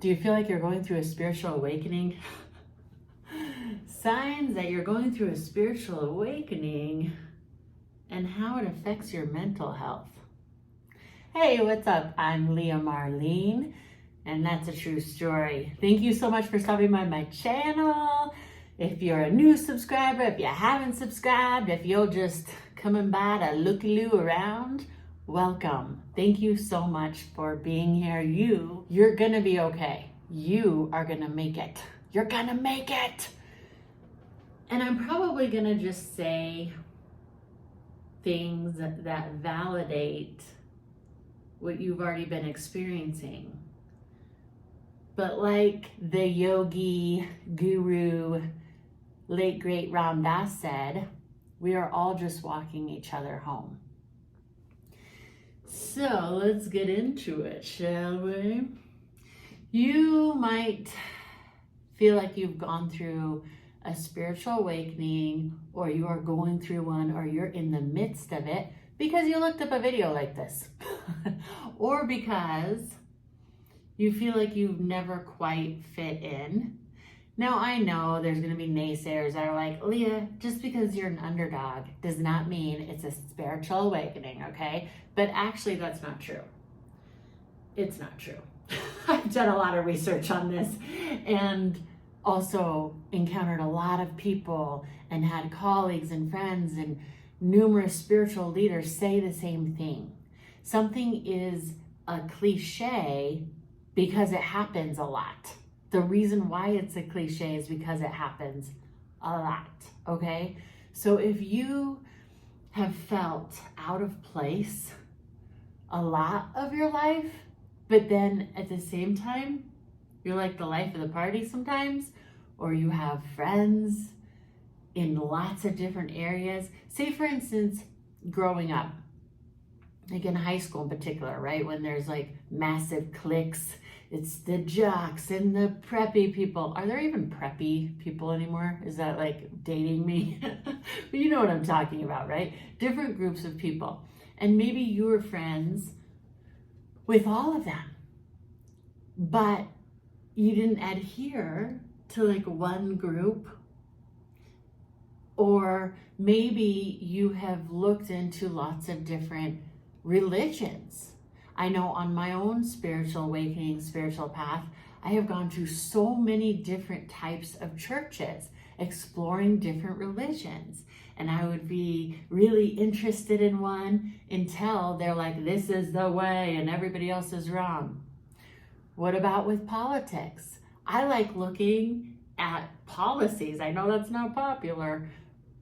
Do you feel like you're going through a spiritual awakening? Signs that you're going through a spiritual awakening and how it affects your mental health. Hey, what's up? I'm Leah Marlene, and that's a true story. Thank you so much for stopping by my channel. If you're a new subscriber, if you haven't subscribed, if you're just coming by to looky-loo around, welcome. Thank you so much for being here. You're gonna be okay. You are gonna make it. You're gonna make it. And I'm probably gonna just say things that validate what you've already been experiencing. But like the yogi guru, late great Ram Dass said, we are all just walking each other home. So let's get into it, shall we? You might feel like you've gone through a spiritual awakening, or you are going through one, or you're in the midst of it because you looked up a video like this, or because you feel like you've never quite fit in. Now, I know there's going to be naysayers that are like, Leah, just because you're an underdog does not mean it's a spiritual awakening, okay? But actually, that's not true. It's not true. I've done a lot of research on this and also encountered a lot of people and had colleagues and friends and numerous spiritual leaders say the same thing. Something is a cliche because it happens a lot. The reason why it's a cliche is because it happens a lot, okay? So if you have felt out of place a lot of your life, but then at the same time, you're like the life of the party sometimes, or you have friends in lots of different areas. Say, for instance, growing up, like in high school in particular, right? When there's like massive cliques, it's the jocks and the preppy people. Are there even preppy people anymore? Is that like dating me? But you know what I'm talking about, right? Different groups of people. And maybe you were friends with all of them, but you didn't adhere to like one group. Or maybe you have looked into lots of different religions. I know on my own spiritual awakening, spiritual path, I have gone to so many different types of churches, exploring different religions. And I would be really interested in one until they're like, this is the way and everybody else is wrong. What about with politics? I like looking at policies. I know that's not popular,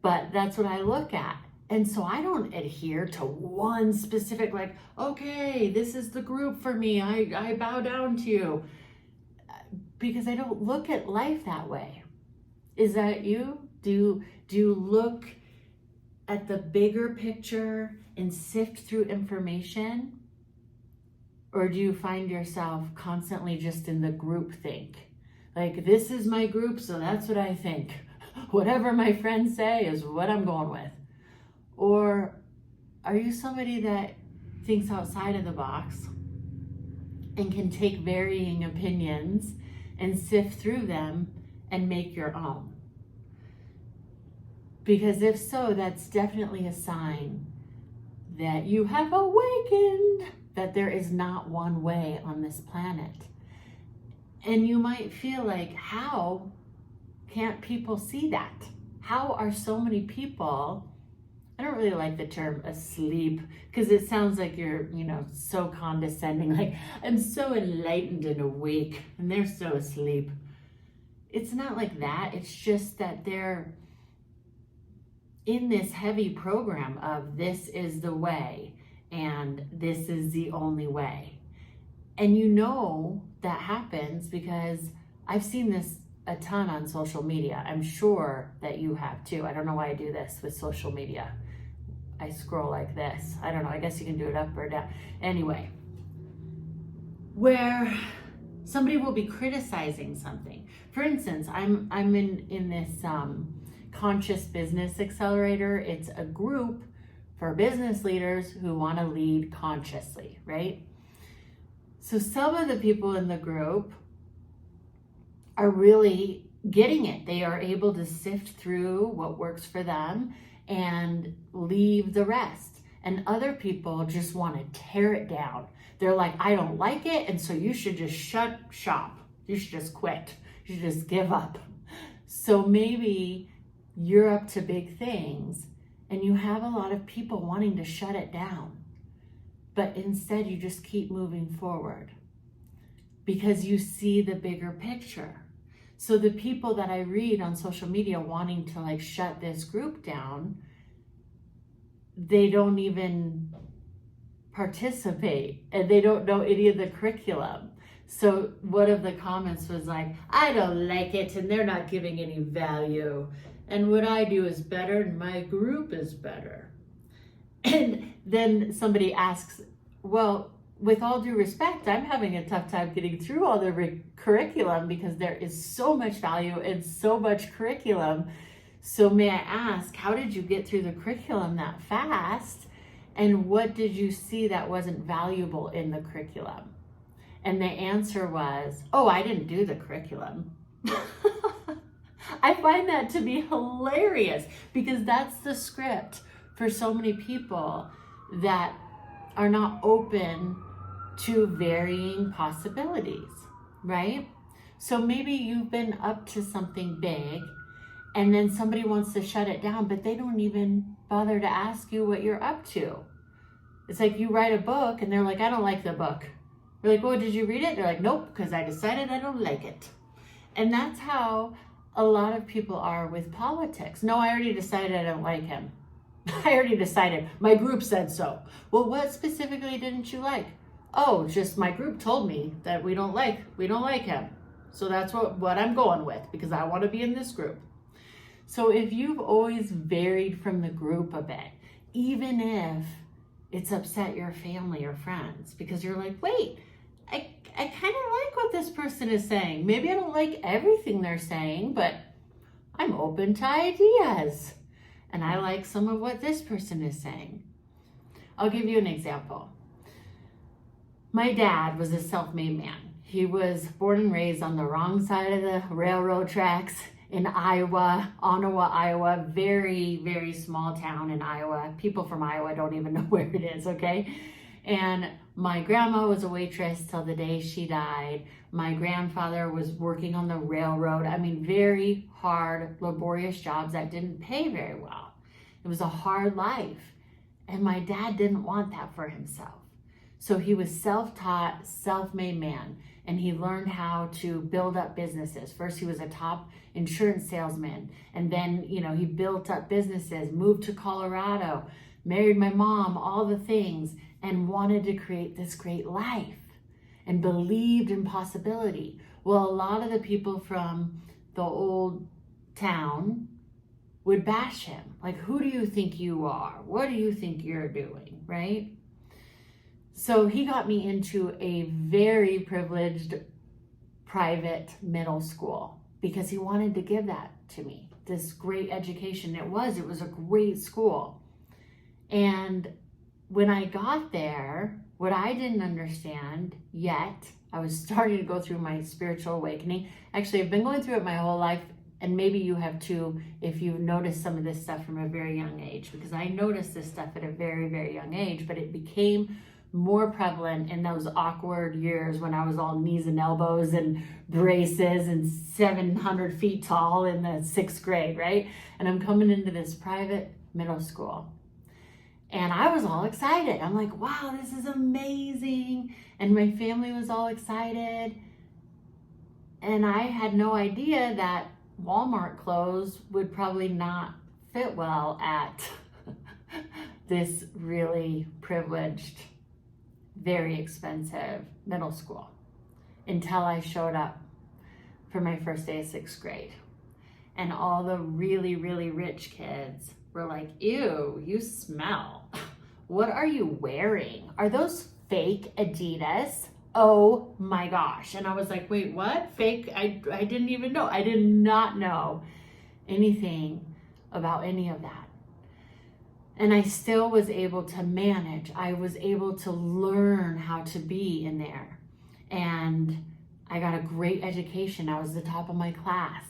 but that's what I look at. And so I don't adhere to one specific, like, okay, this is the group for me. I bow down to you. Because I don't look at life that way. Is that you? Do you look at the bigger picture and sift through information? Or do you find yourself constantly just in the group think? Like, this is my group, so that's what I think. Whatever my friends say is what I'm going with. Or are you somebody that thinks outside of the box and can take varying opinions and sift through them and make your own? Because if so, that's definitely a sign that you have awakened, that there is not one way on this planet. And you might feel like, how can't people see that? How are so many people, I don't really like the term asleep, because it sounds like you're, so condescending, like, I'm so enlightened and awake, and they're so asleep. It's not like that. It's just that they're in this heavy program of this is the way, and this is the only way. And that happens because I've seen this a ton on social media. I'm sure that you have too. I don't know why I do this with social media. I scroll like this. I don't know. I guess you can do it up or down. Anyway, where somebody will be criticizing something. For instance, I'm in this Conscious Business Accelerator. It's a group for business leaders who want to lead consciously, right? So some of the people in the group are really getting it. They are able to sift through what works for them and leave the rest. And other people just want to tear it down. They're like, I don't like it, and so you should just shut shop. You should just quit. You should just give up. So maybe you're up to big things and you have a lot of people wanting to shut it down. But instead you just keep moving forward because you see the bigger picture. So the people that I read on social media wanting to like shut this group down, they don't even participate and they don't know any of the curriculum. So one of the comments was like, I don't like it and they're not giving any value. And what I do is better and my group is better. And then somebody asks, well, with all due respect, I'm having a tough time getting through all the curriculum because there is so much value and so much curriculum. So may I ask, how did you get through the curriculum that fast? And what did you see that wasn't valuable in the curriculum? And the answer was, oh, I didn't do the curriculum. I find that to be hilarious because that's the script for so many people that are not open to varying possibilities, right? So maybe you've been up to something big and then somebody wants to shut it down, but they don't even bother to ask you what you're up to. It's like you write a book and they're like, I don't like the book. You're like, well, did you read it? They're like, nope, because I decided I don't like it. And that's how a lot of people are with politics. No, I already decided I don't like him. I already decided. My group said so. Well, what specifically didn't you like? Oh, just my group told me that we don't like him. So that's what I'm going with because I want to be in this group. So if you've always varied from the group a bit, even if it's upset your family or friends, because you're like, wait, I kind of like what this person is saying. Maybe I don't like everything they're saying, but I'm open to ideas. And I like some of what this person is saying. I'll give you an example. My dad was a self-made man. He was born and raised on the wrong side of the railroad tracks in Iowa, Ottawa, Iowa, very, very small town in Iowa. People from Iowa don't even know where it is, okay? And my grandma was a waitress till the day she died. My grandfather was working on the railroad. I mean, very hard, laborious jobs that didn't pay very well. It was a hard life. And my dad didn't want that for himself. So he was self-taught, self-made man, and he learned how to build up businesses. First, he was a top insurance salesman, and then, he built up businesses, moved to Colorado, married my mom, all the things, and wanted to create this great life and believed in possibility. Well, a lot of the people from the old town would bash him. Like, who do you think you are? What do you think you're doing, right? So he got me into a very privileged private middle school because he wanted to give that to me, this great education. It was a great school. And when I got there, what I didn't understand yet, I was starting to go through my spiritual awakening. Actually, I've been going through it my whole life, and maybe you have too, if you've noticed some of this stuff from a very young age, because I noticed this stuff at a very, very young age, but it became more prevalent in those awkward years when I was all knees and elbows and braces and 700 feet tall in the 6th grade, right? And I'm coming into this private middle school. And I was all excited. I'm like, wow, this is amazing. And my family was all excited. And I had no idea that Walmart clothes would probably not fit well at this really privileged, very expensive middle school until I showed up for my first day of 6th grade. And all the really, really rich kids were like, ew, you smell. What are you wearing? Are those fake Adidas? Oh my gosh. And I was like, wait, what? Fake? I didn't even know. I did not know anything about any of that. And I still was able to manage. I was able to learn how to be in there. And I got a great education. I was the top of my class,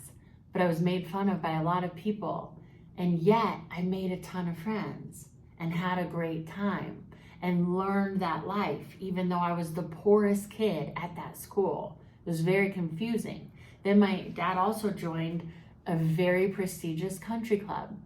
but I was made fun of by a lot of people. And yet I made a ton of friends and had a great time and learned that life, even though I was the poorest kid at that school. It was very confusing. Then my dad also joined a very prestigious country club.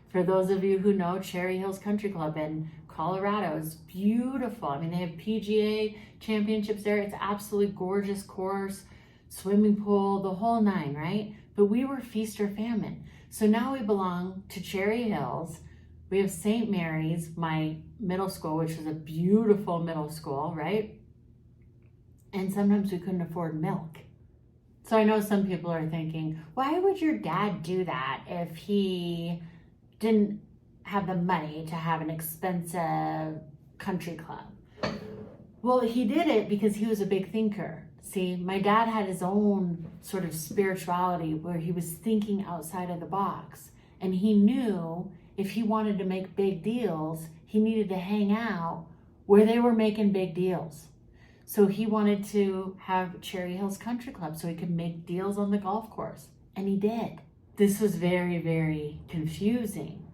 For those of you who know, Cherry Hills Country Club in Colorado is beautiful. I mean, they have PGA championships there. It's absolutely gorgeous course, swimming pool, the whole nine, right? But we were feast or famine. So now we belong to Cherry Hills. We have St. Mary's, my middle school, which is a beautiful middle school, right? And sometimes we couldn't afford milk. So I know some people are thinking, why would your dad do that if he didn't have the money to have an expensive country club? Well, he did it because he was a big thinker. See, my dad had his own sort of spirituality where he was thinking outside of the box. And he knew if he wanted to make big deals, he needed to hang out where they were making big deals. So he wanted to have Cherry Hills Country Club so he could make deals on the golf course. And he did. This was very, very confusing.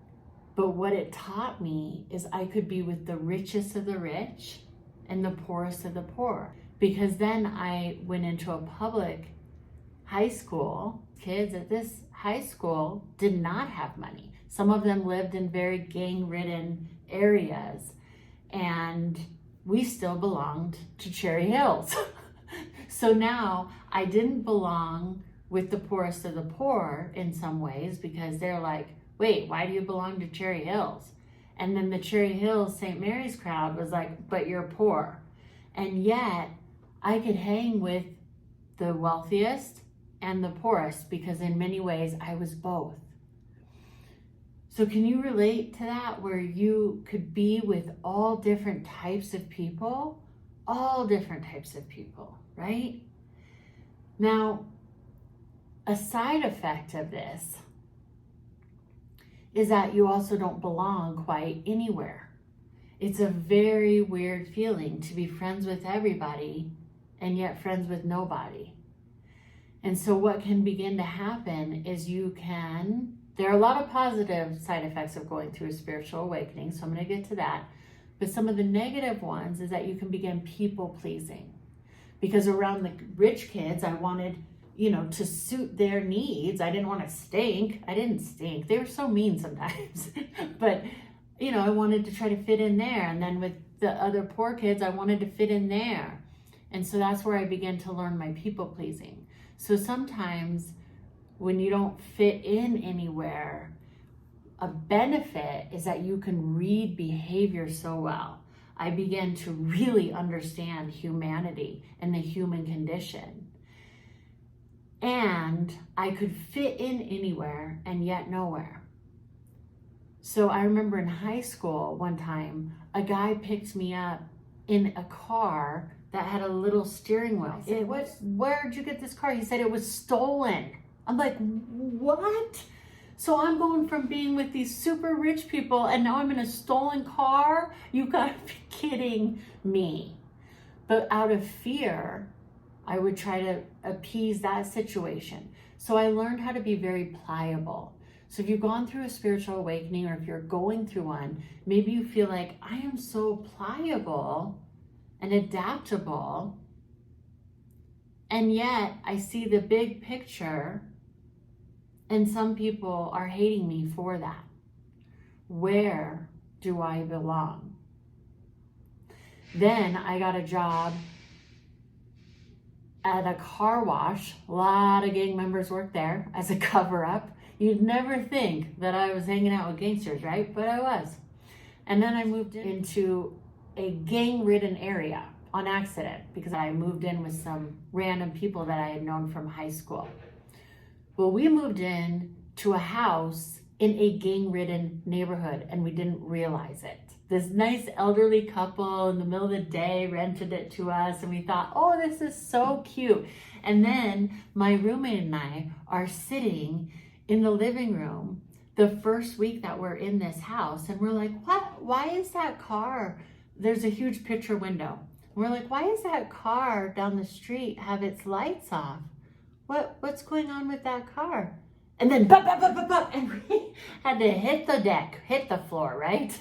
But what it taught me is I could be with the richest of the rich and the poorest of the poor. Because then I went into a public high school. Kids at this high school did not have money. Some of them lived in very gang-ridden areas. And we still belonged to Cherry Hills. So now I didn't belong with the poorest of the poor in some ways, because they're like, wait, why do you belong to Cherry Hills? And then the Cherry Hills St. Mary's crowd was like, but you're poor. And yet I could hang with the wealthiest and the poorest, because in many ways I was both. So can you relate to that, where you could be with all different types of people? All different types of people, right? Now, a side effect of this is that you also don't belong quite anywhere. It's a very weird feeling to be friends with everybody and yet friends with nobody. And so what can begin to happen is there are a lot of positive side effects of going through a spiritual awakening, so I'm going to get to that. But some of the negative ones is that you can begin people pleasing. Because around the rich kids, I wanted, to suit their needs. I didn't want to stink. I didn't stink. They were so mean sometimes. But, I wanted to try to fit in there. And then with the other poor kids, I wanted to fit in there. And so that's where I began to learn my people pleasing. So sometimes when you don't fit in anywhere, a benefit is that you can read behavior so well. I began to really understand humanity and the human condition. And I could fit in anywhere and yet nowhere. So I remember in high school one time, a guy picked me up in a car that had a little steering wheel. I said, where'd you get this car? He said it was stolen. I'm like, what? So I'm going from being with these super rich people and now I'm in a stolen car? You gotta be kidding me. But out of fear, I would try to appease that situation. So I learned how to be very pliable. So if you've gone through a spiritual awakening, or if you're going through one, maybe you feel like, I am so pliable and adaptable, and yet I see the big picture, and some people are hating me for that. Where do I belong? Then I got a job at a car wash. A lot of gang members work there as a cover-up. You'd never think that I was hanging out with gangsters, right? But I was. And then I moved into a gang-ridden area on accident, because I moved in with some random people that I had known from high school. Well, we moved in to a house in a gang-ridden neighborhood, and we didn't realize it. This nice elderly couple in the middle of the day rented it to us, and we thought, oh, this is so cute. And then my roommate and I are sitting in the living room the first week that we're in this house, and we're like, what? Why is that car? There's a huge picture window. We're like, why is that car down the street have its lights off? What's going on with that car? And then, bop, bop, bop, bop, bop, and we had to hit the floor, right?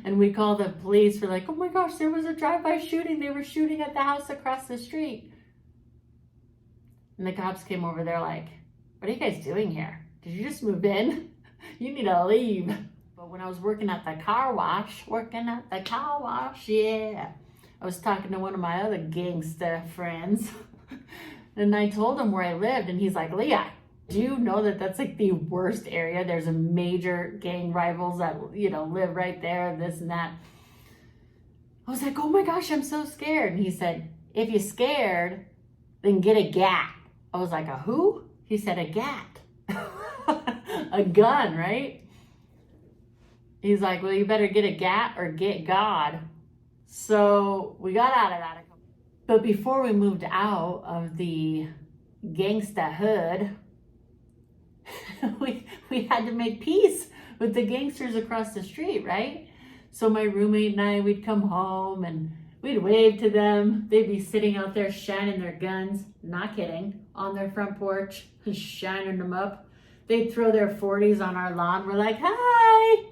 And we called the police. We're like, oh my gosh, there was a drive-by shooting. They were shooting at the house across the street. And the cops came over. They're like, what are you guys doing here? Did you just move in? You need to leave. But when I was working at the car wash, yeah, I was talking to one of my other gangster friends. And I told him where I lived. And he's like, Leah, do you know that that's like the worst area? There's a major gang rivals that, live right there, this and that. I was like, oh my gosh, I'm so scared. And he said, if you're scared, then get a gat. I was like, a who? He said, a gat. A gun, right? He's like, well, you better get a gat or get God. So we got out of that. But before we moved out of the gangsta hood, we had to make peace with the gangsters across the street, right? So my roommate and I, we'd come home and we'd wave to them. They'd be sitting out there shining their guns, not kidding, on their front porch, shining them up. They'd throw their 40s on our lawn. We're like, hi.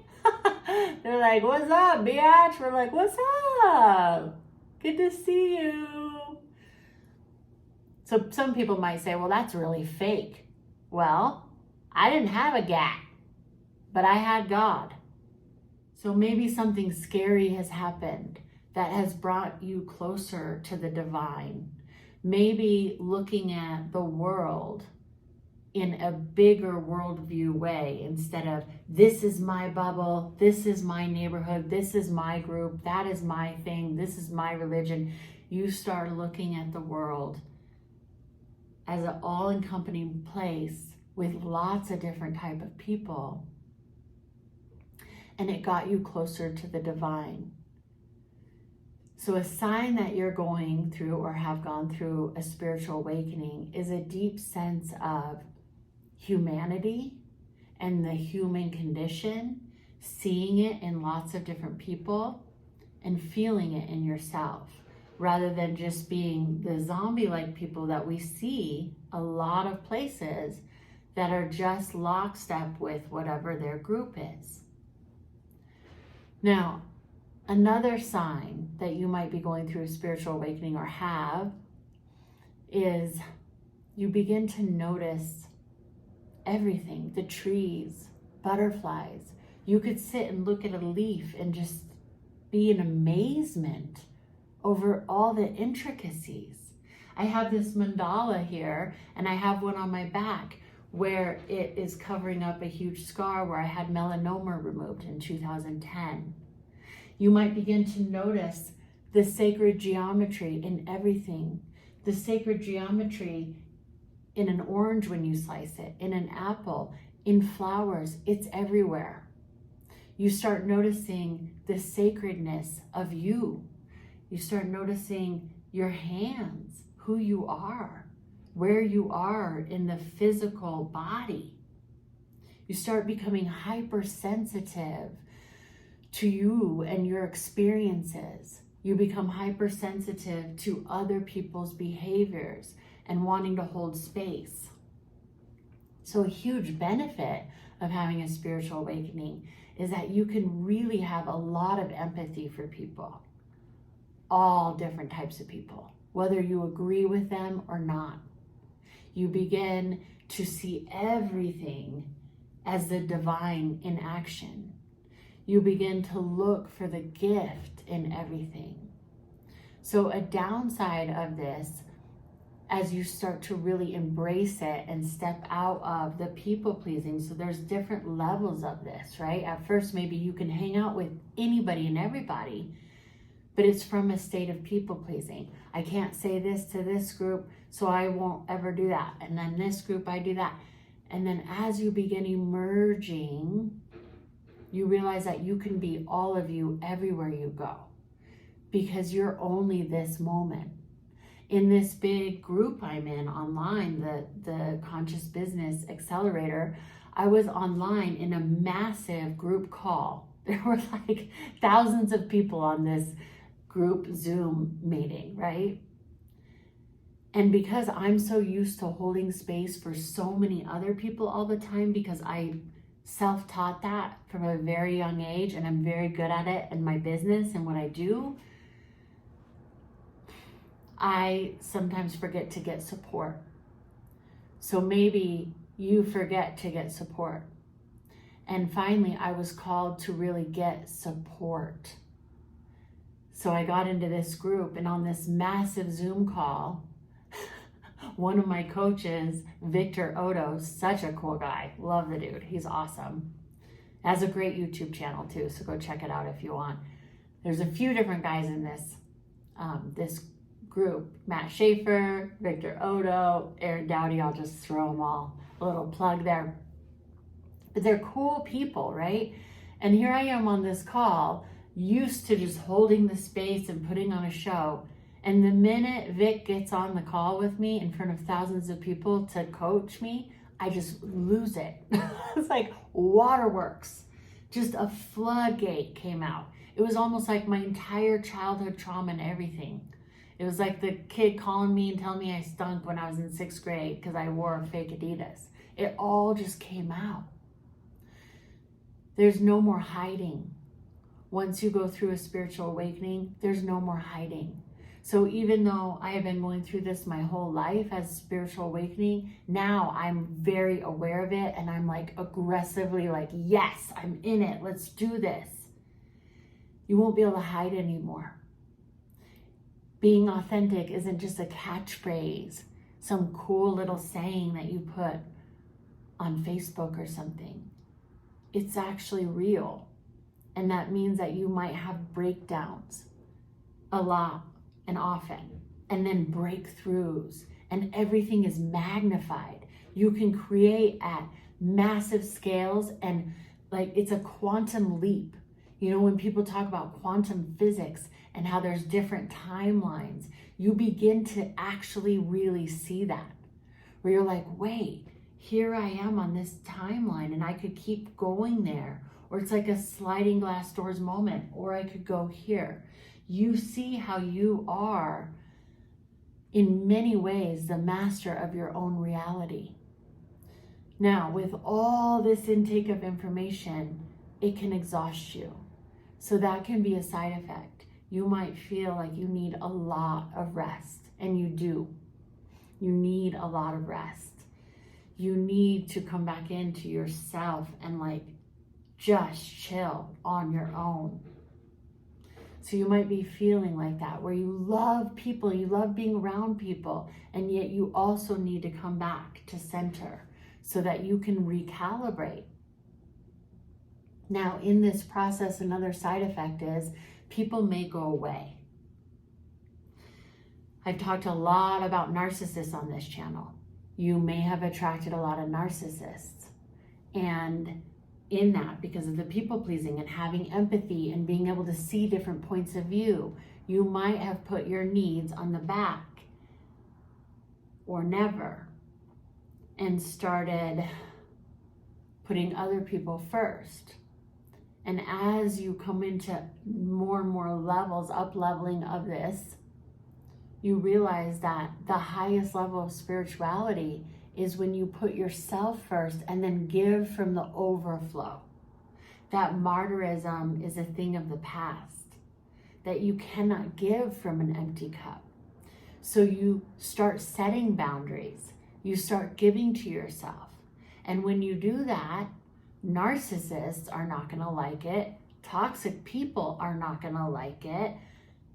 They're like, what's up, biatch? We're like, what's up? Good to see you. So some people might say, well, that's really fake. Well, I didn't have a gat, but I had God. So maybe something scary has happened that has brought you closer to the divine. Maybe looking at the world in a bigger worldview way instead of this is my bubble, this is my neighborhood, this is my group, that is my thing, this is my religion. You start looking at the world as an all-encompassing place with lots of different type of people. And it got you closer to the divine. So a sign that you're going through or have gone through a spiritual awakening is a deep sense of humanity and the human condition, seeing it in lots of different people and feeling it in yourself, rather than just being the zombie-like people that we see a lot of places that are just lockstep with whatever their group is. Now, another sign that you might be going through a spiritual awakening or have is you begin to notice everything, the trees, butterflies. You could sit and look at a leaf and just be in amazement over all the intricacies. I have this mandala here, and I have one on my back where it is covering up a huge scar where I had melanoma removed in 2010. You might begin to notice the sacred geometry in everything. The sacred geometry in an orange when you slice it, in an apple, in flowers, it's everywhere. You start noticing the sacredness of you. You start noticing your hands, who you are, where you are in the physical body. You start becoming hypersensitive to you and your experiences. You become hypersensitive to other people's behaviors and wanting to hold space. So a huge benefit of having a spiritual awakening is that you can really have a lot of empathy for people, all different types of people, whether you agree with them or not. You begin to see everything as the divine in action. You begin to look for the gift in everything. So a downside of this, as you start to really embrace it and step out of the people pleasing, so there's different levels of this, right? At first, maybe you can hang out with anybody and everybody, but it's from a state of people pleasing. I can't say this to this group, so I won't ever do that. And then this group, I do that. And then as you begin emerging, you realize that you can be all of you everywhere you go, because you're only this moment. In this big group I'm in online, the Conscious Business Accelerator, I was online in a massive group call. There were like thousands of people on this group Zoom meeting, right? And because I'm so used to holding space for so many other people all the time, because I self-taught that from a very young age, and I'm very good at it in my business and what I do, I sometimes forget to get support. So maybe you forget to get support. And finally, I was called to really get support. So I got into this group, and on this massive Zoom call, one of my coaches, Victor Odo, such a cool guy. Love the dude. He's awesome. Has a great YouTube channel too, so go check it out if you want. There's a few different guys in this group. Matt Schaefer, Victor Odo, Aaron Dowdy. I'll just throw them all. A little plug there. But they're cool people, right? And here I am on this call, used to just holding the space and putting on a show. And the minute Vic gets on the call with me in front of thousands of people to coach me, I just lose it. It's like waterworks. Just a floodgate came out. It was almost like my entire childhood trauma and everything. It was like the kid calling me and telling me I stunk when I was in 6th grade because I wore fake Adidas. It all just came out. There's no more hiding. Once you go through a spiritual awakening, there's no more hiding. So even though I have been going through this my whole life as spiritual awakening, now I'm very aware of it, and I'm like aggressively like, yes, I'm in it. Let's do this. You won't be able to hide anymore. Being authentic isn't just a catchphrase, some cool little saying that you put on Facebook or something. It's actually real. And that means that you might have breakdowns a lot and often, and then breakthroughs, and everything is magnified. You can create at massive scales, and like it's a quantum leap. You know, when people talk about quantum physics and how there's different timelines, you begin to actually really see that, where you're like, wait, here I am on this timeline, and I could keep going there. Or it's like a sliding glass doors moment, or I could go here. You see how you are, in many ways, the master of your own reality. Now, with all this intake of information, it can exhaust you. So that can be a side effect. You might feel like you need a lot of rest, and you do. You need a lot of rest. You need to come back into yourself and like just chill on your own. So you might be feeling like that, where you love people, you love being around people, and yet you also need to come back to center so that you can recalibrate. Now, in this process, another side effect is people may go away. I've talked a lot about narcissists on this channel. You may have attracted a lot of narcissists. And in that, because of the people pleasing and having empathy and being able to see different points of view, you might have put your needs on the back or never and started putting other people first. And as you come into more and more levels, up-leveling of this, you realize that the highest level of spirituality is when you put yourself first and then give from the overflow. That martyrism is a thing of the past, that you cannot give from an empty cup. So you start setting boundaries. You start giving to yourself. And when you do that, narcissists are not going to like it. Toxic people are not going to like it.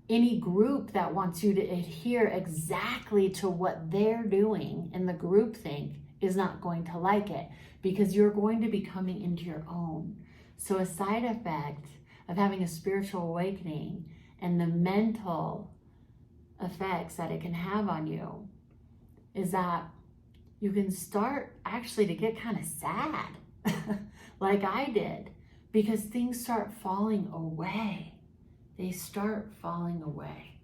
Any group that wants you to adhere exactly to what they're doing in the groupthink is not going to like it, because you're going to be coming into your own. So a side effect of having a spiritual awakening and the mental effects that it can have on you is that you can start actually to get kind of sad, like I did, because things start falling away. They start falling away.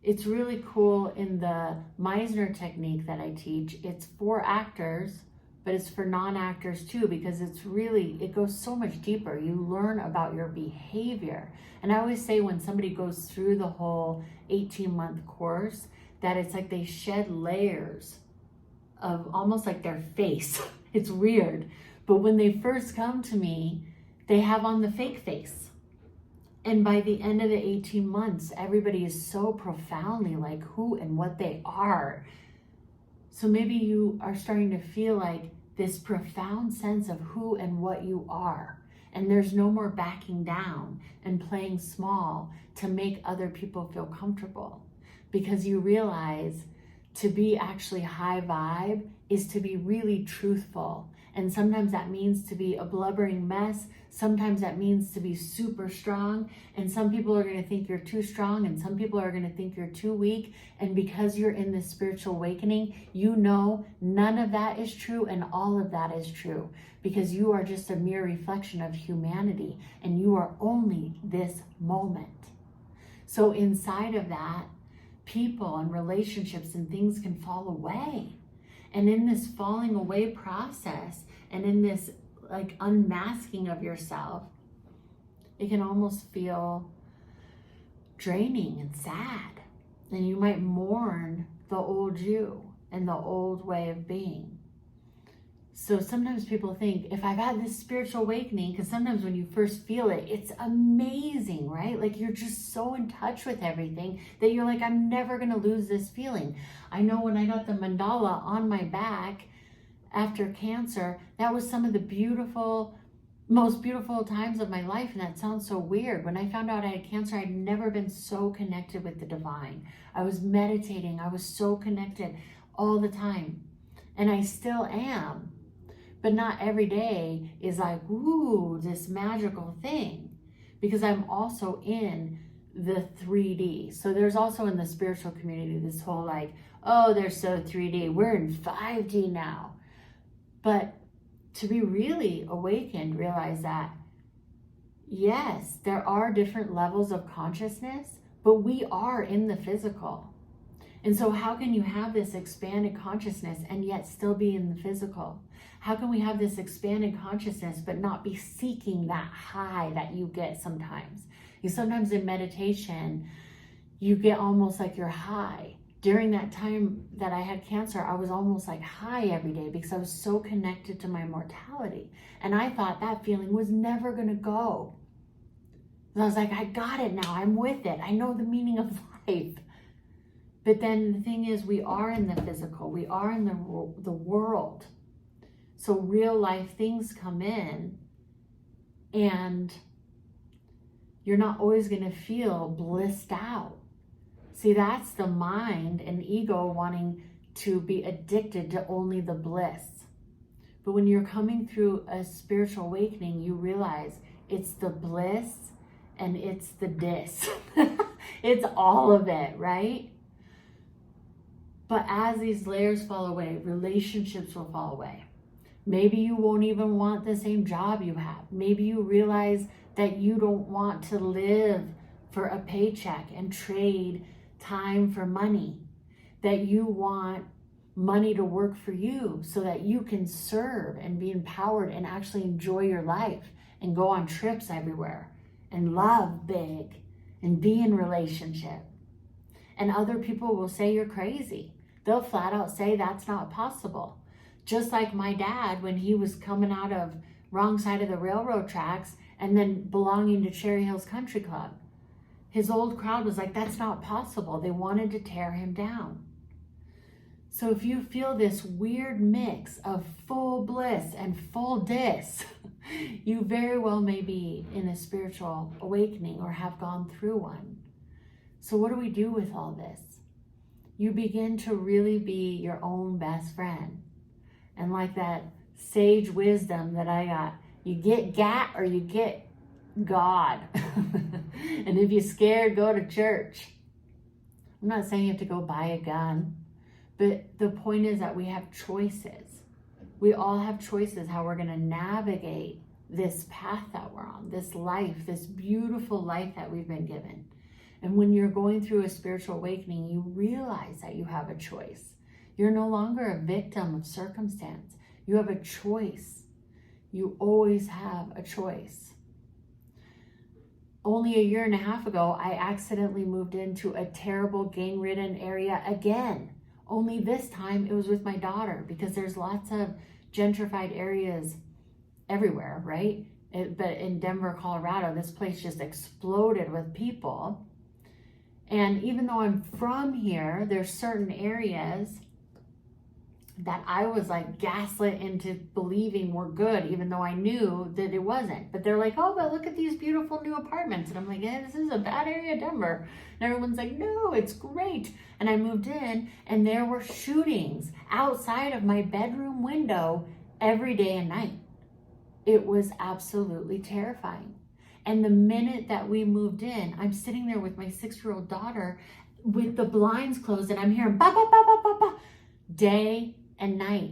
It's really cool in the Meisner technique that I teach. It's 4 actors but it's for non-actors too, because it goes so much deeper. You learn about your behavior. And I always say when somebody goes through the whole 18-month course, that it's like they shed layers of almost like their face. It's weird. But when they first come to me, they have on the fake face. And by the end of the 18 months, everybody is so profoundly like who and what they are. So maybe you are starting to feel like this profound sense of who and what you are. And there's no more backing down and playing small to make other people feel comfortable. Because you realize to be actually high vibe is to be really truthful. And sometimes that means to be a blubbering mess. Sometimes that means to be super strong. And some people are going to think you're too strong, and some people are going to think you're too weak. And because you're in this spiritual awakening, you know none of that is true and all of that is true. Because you are just a mere reflection of humanity, and you are only this moment. So inside of that, people and relationships and things can fall away. And in this falling away process, and in this like unmasking of yourself, it can almost feel draining and sad. And you might mourn the old you and the old way of being. So sometimes people think, if I've had this spiritual awakening, because sometimes when you first feel it, it's amazing, right? Like you're just so in touch with everything that you're like, I'm never going to lose this feeling. I know when I got the mandala on my back after cancer, that was some of the most beautiful times of my life. And that sounds so weird. When I found out I had cancer, I'd never been so connected with the divine. I was meditating. I was so connected all the time. And I still am. But not every day is like, ooh, this magical thing. Because I'm also in the 3D. So there's also in the spiritual community this whole like, oh, they're so 3D. We're in 5D now. But to be really awakened, realize that, yes, there are different levels of consciousness, but we are in the physical. And so how can you have this expanded consciousness and yet still be in the physical? How can we have this expanded consciousness but not be seeking that high that you get sometimes? Sometimes in meditation, you get almost like you're high. During that time that I had cancer, I was almost like high every day because I was so connected to my mortality. And I thought that feeling was never going to go. And I was like, I got it now. I'm with it. I know the meaning of life. But then the thing is, we are in the physical. We are in the world. So real life things come in, and you're not always going to feel blissed out. See, that's the mind and ego wanting to be addicted to only the bliss. But when you're coming through a spiritual awakening, you realize it's the bliss and it's the dis. It's all of it, right? But as these layers fall away, relationships will fall away. Maybe you won't even want the same job you have. Maybe you realize that you don't want to live for a paycheck and trade time for money. That you want money to work for you so that you can serve and be empowered and actually enjoy your life and go on trips everywhere and love big and be in relationship. And other people will say you're crazy. They'll flat out say that's not possible. Just like my dad, when he was coming out of wrong side of the railroad tracks and then belonging to Cherry Hills Country Club. His old crowd was like, that's not possible. They wanted to tear him down. So if you feel this weird mix of full bliss and full dis, you very well may be in a spiritual awakening or have gone through one. So what do we do with all this? You begin to really be your own best friend. And like that sage wisdom that I got, you get gat or you get God. And if you're scared, go to church. I'm not saying you have to go buy a gun, but the point is that we have choices. We all have choices how we're going to navigate this path that we're on, this life, this beautiful life that we've been given. And when you're going through a spiritual awakening, you realize that you have a choice. You're no longer a victim of circumstance. You have a choice. You always have a choice. Only a year and a half ago, I accidentally moved into a terrible gang-ridden area again. Only this time it was with my daughter, because there's lots of gentrified areas everywhere, right? But in Denver, Colorado, this place just exploded with people. And even though I'm from here, there's certain areas that I was like gaslit into believing were good, even though I knew that it wasn't. But they're like, oh, but look at these beautiful new apartments. And I'm like, yeah, this is a bad area, Denver. And everyone's like, no, it's great. And I moved in and there were shootings outside of my bedroom window every day and night. It was absolutely terrifying. And the minute that we moved in, I'm sitting there with my 6-year-old daughter with the blinds closed and I'm hearing ba, ba, ba, ba, ba, ba, day and night.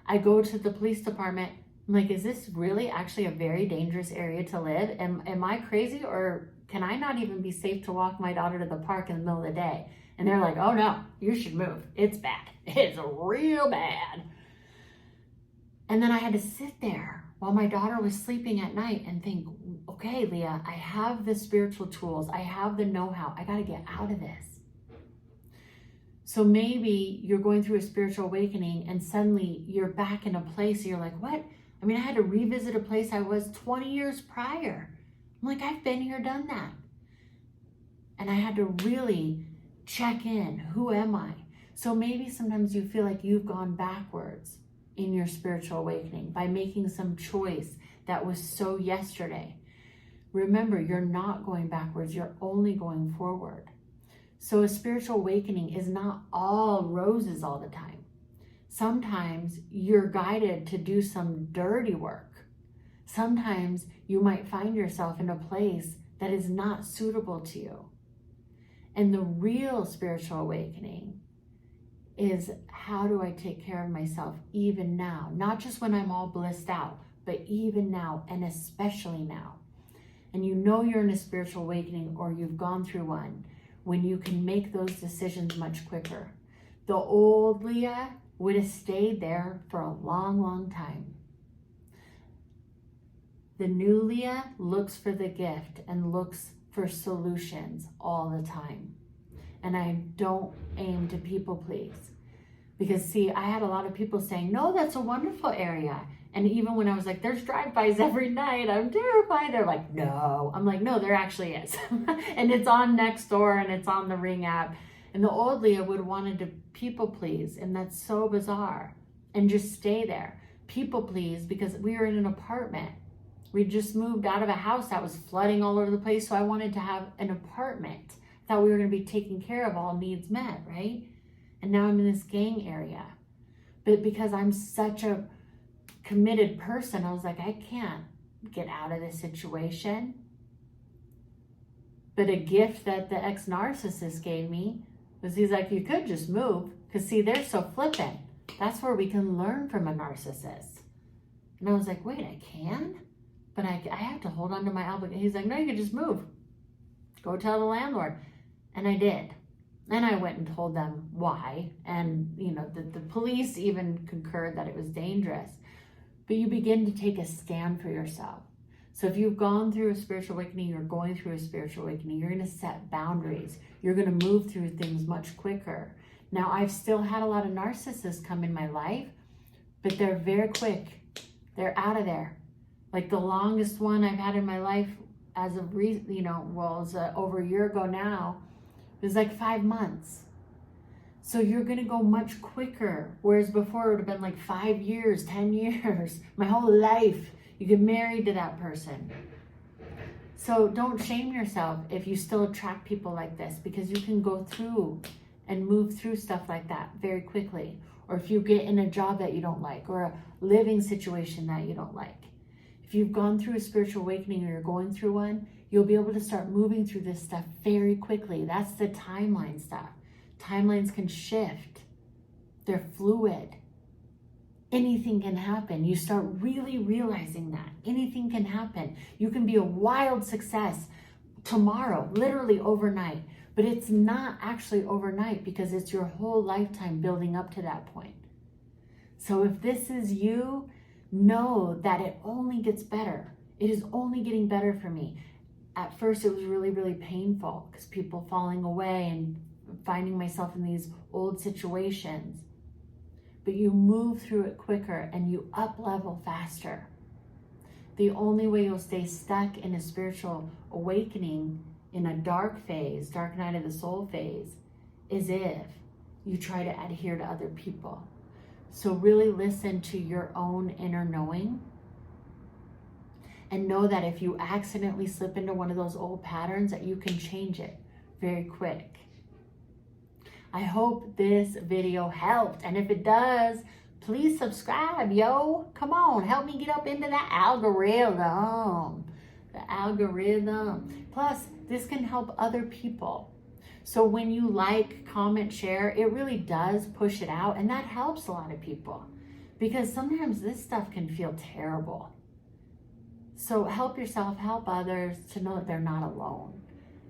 I go to the police department. I'm like, is this really actually a very dangerous area to live? Am I crazy, or can I not even be safe to walk my daughter to the park in the middle of the day? And they're like, oh no, you should move. It's bad. It's real bad. And then I had to sit there while my daughter was sleeping at night and think, okay, Leah, I have the spiritual tools. I have the know-how. I got to get out of this. So maybe you're going through a spiritual awakening and suddenly you're back in a place and you're like, what? I mean, I had to revisit a place I was 20 years prior. I'm like, I've been here, done that. And I had to really check in. Who am I? So maybe sometimes you feel like you've gone backwards in your spiritual awakening by making some choice that was so yesterday. Remember, you're not going backwards. You're only going forward. So a spiritual awakening is not all roses all the time. Sometimes you're guided to do some dirty work. Sometimes you might find yourself in a place that is not suitable to you. And the real spiritual awakening is, how do I take care of myself even now? Not just when I'm all blissed out, but even now, and especially now. And you know you're in a spiritual awakening, or you've gone through one, when you can make those decisions much quicker. The old Leah would have stayed there for a long, long time. The new Leah looks for the gift and looks for solutions all the time. And I don't aim to people please. Because see, I had a lot of people saying, no, that's a wonderful area. And even when I was like, there's drive-bys every night, I'm terrified. They're like, no. I'm like, no, there actually is. And it's on Nextdoor and it's on the Ring app. And the old Leah would have wanted to people please. And that's so bizarre. And just stay there. People please, because we were in an apartment. We just moved out of a house that was flooding all over the place. So I wanted to have an apartment. I thought we were going to be taken care of, all needs met, right? And now I'm in this gang area. But because I'm such a committed person, I was like, I can't get out of this situation. But a gift that the ex-narcissist gave me was, he's like, you could just move, because see, they're so flippant. That's where we can learn from a narcissist. And I was like, wait, I can? But I have to hold on to my obligation. He's like, no, you can just move. Go tell the landlord. And I did. And I went and told them why. And, you know, the police even concurred that it was dangerous. But you begin to take a stand for yourself. So if you've gone through a spiritual awakening, you're going through a spiritual awakening, you're going to set boundaries. You're going to move through things much quicker. Now, I've still had a lot of narcissists come in my life, but they're very quick. They're out of there. Like the longest one I've had in my life as of, over a year ago now, it was like 5 months. So you're going to go much quicker. Whereas before it would have been like 5 years, 10 years, my whole life. You get married to that person. So don't shame yourself if you still attract people like this, because you can go through and move through stuff like that very quickly. Or if you get in a job that you don't like, or a living situation that you don't like. If you've gone through a spiritual awakening, or you're going through one, you'll be able to start moving through this stuff very quickly. That's the timeline stuff. Timelines can shift. They're fluid. Anything can happen. You start really realizing that. Anything can happen. You can be a wild success tomorrow, literally overnight. But it's not actually overnight, because it's your whole lifetime building up to that point. So if this is you, know that it only gets better. It is only getting better for me. At first, it was really, really painful because people falling away and finding myself in these old situations. But you move through it quicker and you up level faster. The only way you'll stay stuck in a spiritual awakening in a dark phase, dark night of the soul phase, is if you try to adhere to other people. So really listen to your own inner knowing and know that if you accidentally slip into one of those old patterns, that you can change it very quick. I hope this video helped. And if it does, please subscribe, yo. Come on, help me get up into that algorithm. The algorithm. Plus, this can help other people. So when you like, comment, share, it really does push it out. And that helps a lot of people. Because sometimes this stuff can feel terrible. So help yourself, help others to know that they're not alone.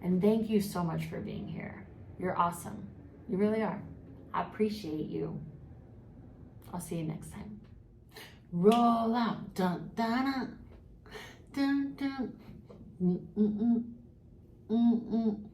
And thank you so much for being here. You're awesome. You really are. I appreciate you. I'll see you next time. Roll out. Dun, dun, dun, dun, dun.